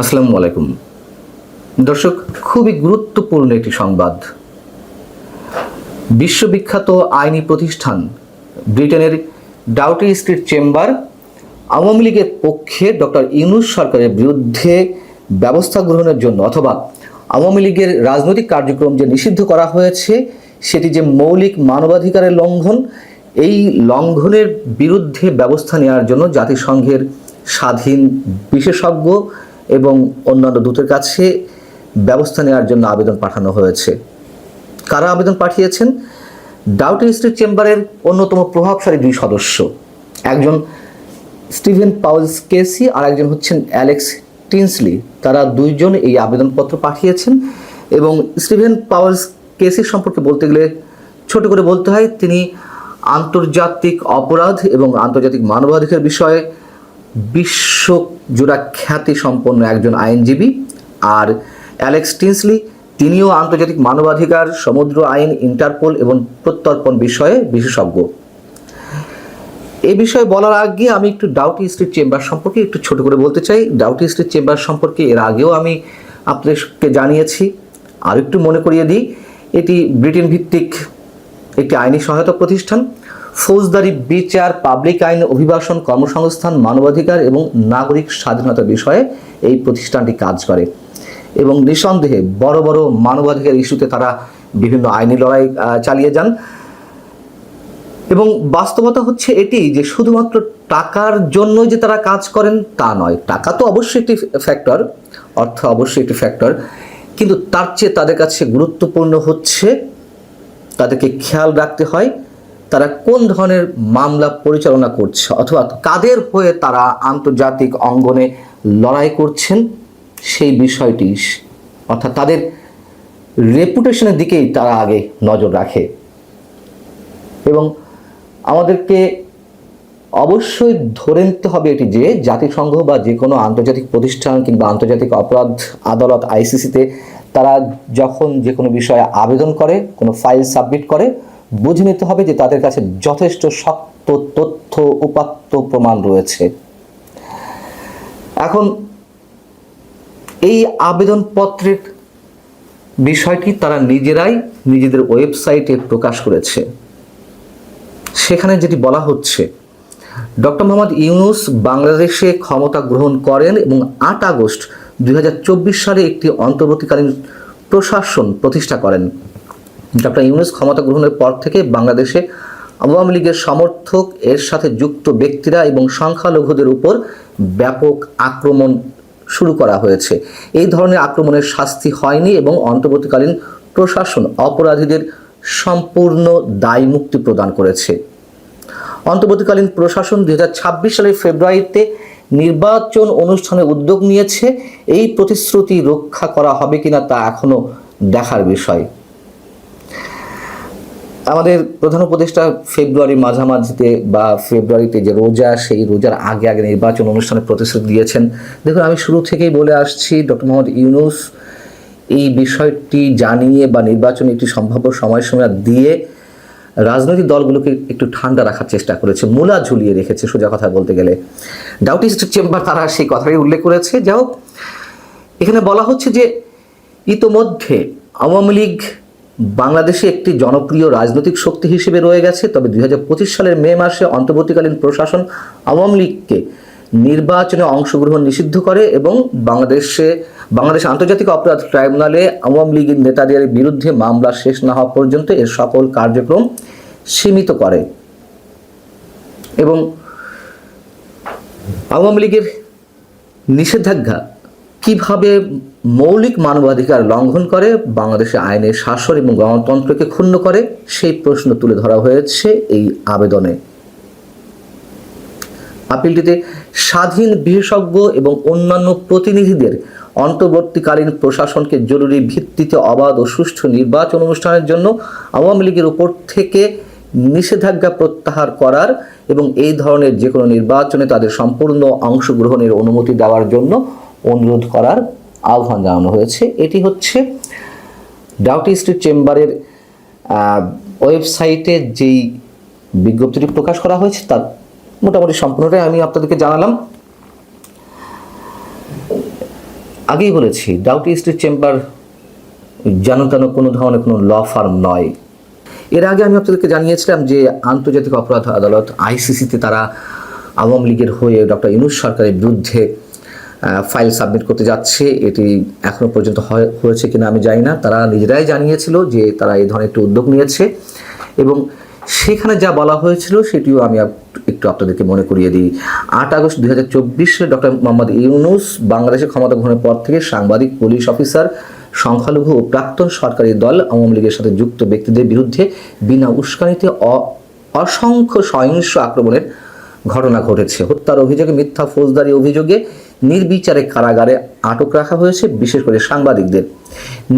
আসসালামু আলাইকুম দর্শক, খুবই গুরুত্বপূর্ণ একটি সংবাদ। বিশ্ববিখ্যাত আইনি প্রতিষ্ঠান ব্রিটেনের ডাউটি স্ট্রিট চেম্বার আওয়ামী লীগের পক্ষে ডক্টর ইউনূস সরকারের বিরুদ্ধে ব্যবস্থা গ্রহণের জন্য অথবা আওয়ামী লীগের রাজনৈতিক কার্যক্রম যে নিষিদ্ধ করা হয়েছে সেটি যে মৌলিক মানবাধিকারের লঙ্ঘন, এই লঙ্ঘনের বিরুদ্ধে ব্যবস্থা নেওয়ার জন্য জাতিসংঘের স্বাধীন বিশেষজ্ঞ এবং অন্যান্য দূতের কাছে ব্যবস্থা নেওয়ার জন্য আবেদন পাঠানো হয়েছে। কারা আবেদন পাঠিয়েছেন? ডাউটি স্ট্রিট চেম্বারের অন্যতম প্রভাবশালী দুই সদস্য, একজন স্টিভেন পাউলস কেসি আর একজন হচ্ছেন অ্যালেক্স টিনসলি। তারা দুইজন এই আবেদনপত্র পাঠিয়েছেন এবং স্টিভেন পাউলস কেসি সম্পর্কে বলতে গেলে ছোট করে বলতে হয় তিনি আন্তর্জাতিক অপরাধ এবং আন্তর্জাতিক মানবাধিকার বিষয়ে বিশ্বজোড়া খ্যাতি সম্পন্ন একজন আইনজীবী। আর অ্যালেক্স টিনসলি তিনিও আন্তর্জাতিক মানবাধিকার, সমুদ্র আইন, ইন্টারপোল এবং প্রত্যর্পণ বিষয়ে বিশেষজ্ঞ। এই বিষয়ে বলার আগে আমি একটু ডাউটি স্ট্রিট চেম্বার সম্পর্কে একটু ছোট করে বলতে চাই। ডাউটি স্ট্রিট চেম্বার সম্পর্কে এর আগেও আমি আপনাদেরকে জানিয়েছি, আর একটু মনে করিয়ে দিই। এটি ব্রিটেন ভিত্তিক একটি আইনি সহায়তা প্রতিষ্ঠান। ফৌজদারি বিচার, পাবলিক আইন, অভিবাসন, কর্মসংস্থান, মানবাধিকার এবং নাগরিক স্বাধীনতা বিষয়ে এই প্রতিষ্ঠানটি কাজ করে এবং নিঃসন্দেহে বড় বড় মানবাধিকার ইস্যুতে তারা বিভিন্ন আইনি লড়াই চালিয়ে যান। এবং বাস্তবতা হচ্ছে এটি যে শুধুমাত্র টাকার জন্য যে তারা কাজ করেন তা নয়। টাকা তো অবশ্যই একটি ফ্যাক্টর, অর্থ অবশ্যই একটি ফ্যাক্টর, কিন্তু তার চেয়ে তাদের কাছে গুরুত্বপূর্ণ হচ্ছে তাদেরকে খেয়াল রাখতে হয় তারা কোন ধরনের মামলা পরিচালনা করছে অথবা কাদের হয়ে তারা আন্তর্জাতিক অঙ্গনে লড়াই করছেন সেই বিষয়টি, অর্থাৎ তাদের রেপুটেশনের দিকেই তারা আগে নজর রাখে। এবং আমাদেরকে অবশ্যই ধরে নিতে হবে এটি যে জাতিসংঘ বা যে কোনো আন্তর্জাতিক প্রতিষ্ঠান কিংবা আন্তর্জাতিক অপরাধ আদালত আইসিসিতে তারা যখন যে কোনো বিষয়ে আবেদন করে, কোনো ফাইল সাবমিট করে, বুঝে নিতে হবে যে তাদের কাছে যথেষ্ট শক্ত তথ্য, উপাত্ত, প্রমাণ রয়েছে। এখন এই আবেদনপত্রের বিষয়টি তারা নিজেরাই নিজেদের ওয়েবসাইটে প্রকাশ করেছে। সেখানে যেটি বলা হচ্ছে, ডক্টর মোহাম্মদ ইউনূস বাংলাদেশে ক্ষমতা গ্রহণ করেন এবং 8 আগস্ট 2024 সালে একটি অন্তর্বর্তীকালীন প্রশাসন প্রতিষ্ঠা করেন। ডক্টর ইউনূস ক্ষমতা গ্রহণের পর থেকে বাংলাদেশে আওয়ামী লীগের সমর্থক, এর সাথে যুক্ত ব্যক্তিরা এবং সংখ্যালঘুদের উপর ব্যাপক আক্রমণ শুরু করা হয়েছে। এই ধরনের আক্রমণের শাস্তি হয়নি এবং অন্তর্বর্তীকালীন প্রশাসন অপরাধীদের সম্পূর্ণ দায় মুক্তি প্রদান করেছে। অন্তর্বর্তীকালীন প্রশাসন 2026 সালের ফেব্রুয়ারিতে নির্বাচন অনুষ্ঠানে উদ্যোগ নিয়েছে। এই প্রতিশ্রুতি রক্ষা করা হবে কিনা তা এখনো দেখার বিষয়। আমাদের প্রধান উপদেষ্টা ফেব্রুয়ারির মাঝামাঝিতে বা ফেব্রুয়ারিতে যে রোজা, সেই রোজার আগে আগে নির্বাচন অনুষ্ঠানে প্রতিশ্রুতি দিয়েছেন। দেখুন, আমি শুরু থেকেই বলে আসছি, ডক্টর মোহাম্মদ ইউনূস এই বিষয়টি জানিয়ে বা নির্বাচনে একটি সম্ভাব্য সময়সীমা দিয়ে রাজনৈতিক দলগুলোকে একটু ঠান্ডা রাখার চেষ্টা করেছে, মূলা ঝুলিয়ে রেখেছে সোজা কথা বলতে গেলে। ডাউটি স্ট্রিট চেম্বার তারা সেই কথাই উল্লেখ করেছে। যাও, এখানে বলা হচ্ছে যে ইতোমধ্যে আওয়ামী লীগ বাংলাদেশে একটি জনপ্রিয় রাজনৈতিক শক্তি হিসেবে রয়ে গেছে। তবে 2025 সালের মে মাসে অন্তর্বর্তীকালীন প্রশাসন আওয়ামী লীগকে নির্বাচনে অংশগ্রহণ নিষিদ্ধ করে এবং বাংলাদেশ আন্তর্জাতিক অপরাধ ট্রাইব্যুনালে আওয়ামী লীগের নেতাদের বিরুদ্ধে মামলা শেষ না হওয়া পর্যন্ত এর সকল কার্যক্রম সীমিত করে। এবং আওয়ামী লীগের নিষেধাজ্ঞা কিভাবে মৌলিক মানবাধিকার লঙ্ঘন করে, বাংলাদেশে আইনের শাসন এবং গণতন্ত্রকে ক্ষুণ্ণ করে, সেই প্রশ্ন তুলে ধরা হয়েছে এই আবেদনে। আপিলটিতে স্বাধীন বিশেষজ্ঞ এবং অন্যান্য প্রতিনিধিদের অন্তর্বর্তীকালীন প্রশাসনকে জরুরি ভিত্তিতে অবাধ ও সুষ্ঠু নির্বাচন অনুষ্ঠানের জন্য আওয়ামী লীগের উপর থেকে নিষেধাজ্ঞা প্রত্যাহার করার এবং এই ধরনের যে কোনো নির্বাচনে তাদের সম্পূর্ণ অংশগ্রহণের অনুমতি দেওয়ার জন্য অনুরোধ করার আহ্বান জানানো হয়েছে। এটি হচ্ছে ডাউটি স্ট্রিট চেম্বারের ওয়েবসাইটে যেই বিজ্ঞপ্তিটি প্রকাশ করা হয়েছে তার মোটামুটি সম্পূর্ণটাই আমি আপনাদেরকে জানালাম। আগেই বলেছি, ডাউটি স্ট্রিট চেম্বার যেন তেন কোনো ধরনের কোনো ল ফার্ম নয়। এর আগে আমি আপনাদেরকে জানিয়েছিলাম যে আন্তর্জাতিক অপরাধ আদালত আইসিসিতে তারা আওয়ামী লীগের হয়ে ডক্টর ইউনূস সরকারের বিরুদ্ধে ফাইল সাবমিট করতে যাচ্ছে। এটি এখনো পর্যন্ত হয়েছে কিনা আমি জানি না। তারা নিজেরাই জানিয়েছিল যে তারা এই ধরনের একটি উদ্যোগ নিয়েছে, এবং সেখানে যা বলা হয়েছিল সেটিও আমি একটু আপনাদেরকে মনে করিয়ে দিই। 8 আগস্ট 2024 ডক্টর মোহাম্মদ ইউনূস বাংলাদেশে ক্ষমতা গ্রহণের পর থেকে সাংবাদিক, পুলিশ অফিসার, সংখ্যালঘু ও প্রাক্তন সরকারি দল আওয়ামী লীগের সাথে যুক্ত ব্যক্তিদের বিরুদ্ধে বিনা উস্কানিতে অসংখ্য সহিংস আক্রমণের ঘটনা ঘটেছে। হত্যার অভিযোগে, মিথ্যা ফৌজদারি অভিযোগে নির্বিচারে কারাগারে আটক রাখা হয়েছে, বিশেষ করে সাংবাদিকদের।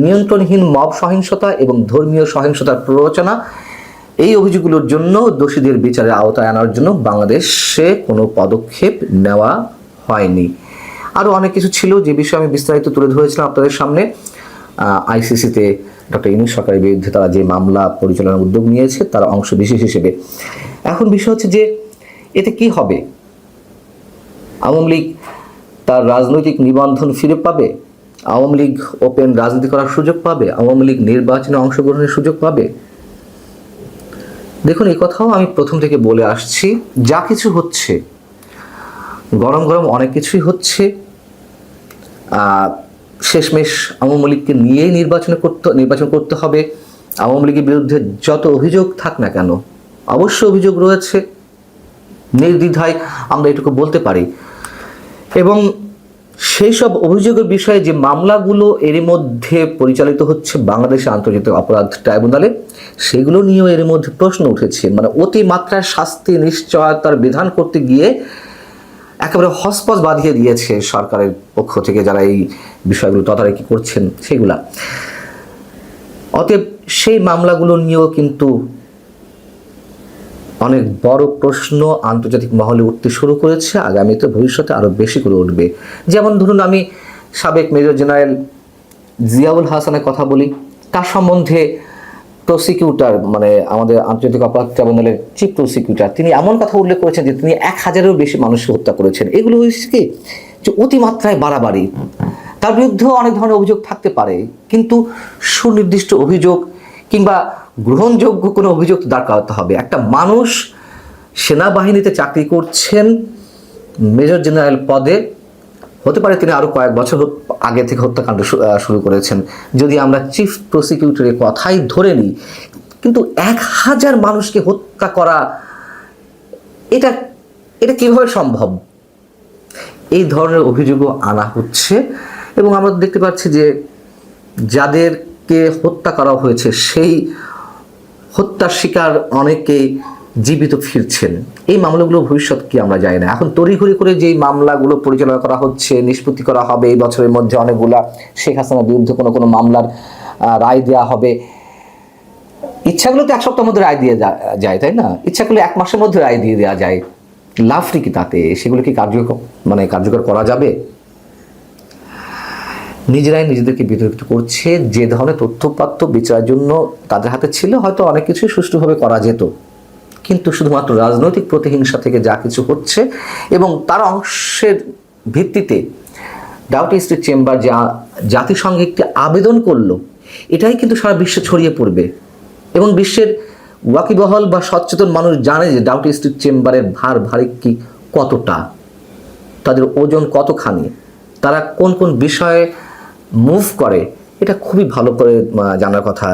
নিয়ন্ত্রণহীন মব সহিংসতা এবং ধর্মীয় সহিংসতার প্ররোচনা, এই অভিযোগগুলোর জন্য দোষীদের বিচারের আওতায় আনার জন্য বাংলাদেশে কোনো পদক্ষেপ নেওয়া হয়নি। আরও অনেক কিছু ছিল যে বিষয়ে আমি বিস্তারিত তুলে ধরেছিলাম আপনাদের সামনে। আইসিসিতে ডক্টর ইউনূস সরকারের বিরুদ্ধে তারা যে মামলা পরিচালনার উদ্যোগ নিয়েছে তার অংশ বিশেষ হিসেবে। এখন বিষয় হচ্ছে যে এতে কি হবে? আওয়ামী লীগ তার রাজনৈতিক নিবন্ধন ফিরে পাবে? আওয়ামী লীগ ওপেন রাজনীতি করার সুযোগ পাবে? আওয়ামী লীগ নির্বাচনে অংশগ্রহণের সুযোগ পাবে? দেখুন, এই কথাও আমি প্রথম থেকে বলে আসছি, যা কিছু হচ্ছে গরম গরম অনেক কিছুই হচ্ছে। শেষমেশ আওয়ামী লীগকে নিয়েই নির্বাচন করতে হবে। আওয়ামী লীগের বিরুদ্ধে যত অভিযোগ থাক না কেন, অবশ্য অভিযোগ রয়েছে, নির্দ্বিধায় আমরা এটুকু বলতে পারি। এবং সেই সব অভিযোগের বিষয়ে যে মামলাগুলো এর মধ্যে পরিচালিত হচ্ছে বাংলাদেশে আন্তর্জাতিক অপরাধ ট্রাইব্যুনালে, সেগুলো নিয়েও এর মধ্যে প্রশ্ন উঠেছে। মানে অতিমাত্রায় শাস্তি নিশ্চয়তার বিধান করতে গিয়ে একেবারে হসপস বাঁধিয়ে দিয়েছে সরকারের পক্ষ থেকে যারা এই বিষয়গুলো তদারকি করছেন সেগুলা। অতএব সেই মামলাগুলো নিয়েও কিন্তু অনেক বড় প্রশ্ন আন্তর্জাতিক মহলে উঠতে শুরু করেছে, আগামীতে ভবিষ্যতে আরও বেশি করে উঠবে। যেমন ধরুন, আমি সাবেক মেজর জেনারেল জিয়াউল হাসানের কথা বলি। তার সম্বন্ধে প্রসিকিউটর, মানে আমাদের আন্তর্জাতিক অপরাধ ট্রাইব্যুনালের চিফ প্রসিকিউটর, তিনি এমন কথা উল্লেখ করেছেন যে তিনি 1000-এরও বেশি মানুষকে হত্যা করেছেন। এগুলো হয়েছে কি, যে অতিমাত্রায় বাড়াবাড়ি। তার বিরুদ্ধেও অনেক ধরনের অভিযোগ থাকতে পারে, কিন্তু সুনির্দিষ্ট অভিযোগ কিংবা গ্রহণযোগ্য কোনো অভিযোগ দাঁড় করাতে হবে। একটা মানুষ সেনাবাহিনীতে চাকরি করছেন, মেজর জেনারেল পদে, হতে পারে তিনি আরও কয়েক বছর আগে থেকে হত্যাকাণ্ড শুরু করেছেন। যদি আমরা চিফ প্রসিকিউটরের কথাই ধরে নিই, কিন্তু 1000 মানুষকে হত্যা করা, এটা কিভাবে সম্ভব? এই ধরনের অভিযোগও আনা হচ্ছে। এবং আমরা দেখতে পাচ্ছি যে যাদেরকে হত্যা করা হয়েছে সেই হত্যার শিকার অনেকেই জীবিত ফিরছেন। এই মামলাগুলো ভবিষ্যৎ কি আমরা জানি না। এখন তড়িঘড়ি করে যেই মামলাগুলো পরিচালনা করা হচ্ছে, নিষ্পত্তি করা হবে এই বছরের মধ্যে অনেকগুলা, শেখ হাসিনার বিরুদ্ধে কোনো মামলার রায় দেওয়া হবে। ইচ্ছাগুলো তো 1 সপ্তাহের মধ্যে রায় দিয়ে যায়, তাই না? ইচ্ছা করলে 1 মাসের মধ্যে রায় দিয়ে দেওয়া যায়। লাভটি কি তাতে? সেগুলো কি কার্যকর করা যাবে? নিজেরাই নিজেদেরকে বিতর্কিত করছে। যে ধরনের তথ্যপাত্র বিচারের জন্য তাদের হাতে ছিল, হয়তো অনেক কিছুই সুষ্ঠুভাবে করা যেত, কিন্তু শুধুমাত্র রাজনৈতিক প্রতিহিংসা থেকে যা কিছু হচ্ছে, এবং তার অংশের ভিত্তিতে ডাউটি স্ট্রিট চেম্বার যা জাতিসংঘে একটি আবেদন করলো, এটাই কিন্তু সারা বিশ্বে ছড়িয়ে পড়বে। এবং বিশ্বের ওয়াকিবহল বা সচেতন মানুষ জানে যে ডাউটি স্ট্রিট চেম্বারের ভারী কি কতটা, তাদের ওজন কতখানি, তারা কোন কোন বিষয়ে মুভ করে, এটা খুবই ভালো করে জানার কথা।